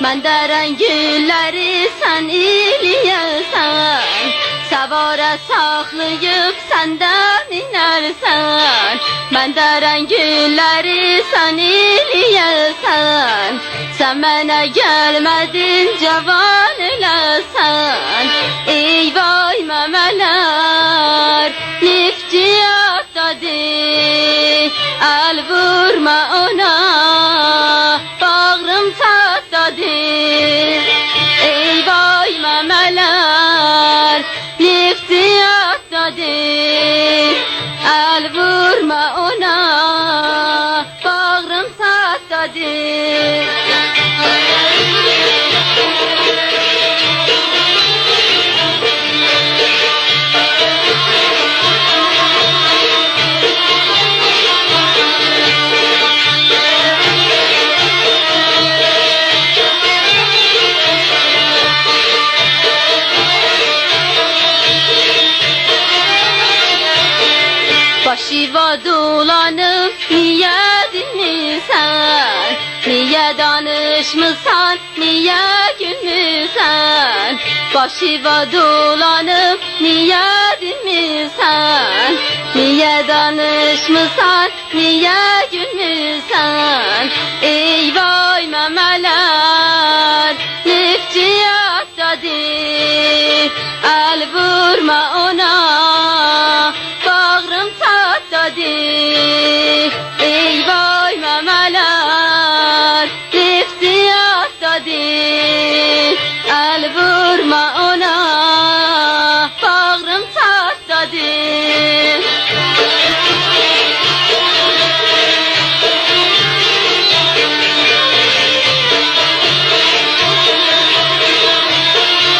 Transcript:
Menderen gülleri sen iliyesen, Savara saklayıp senden inersen. Menderen gülleri sen iliyesen, Sen bana gelmedin cavan elesen. Ey vay memeler lifci atladı, el vurma ona, bağrım çatladı. Ey vay memeler lifci atladı, el vurma ona, bağrım çatladı. Başıva dolanıp niye dinmirsən? Niye danışmısan, niye gülmürsən? Başıva dolanıp niye dinmirsən? Niye danışmısan, niye gülmürsən? Ey vay memeler lifci atladı, el vurma ona,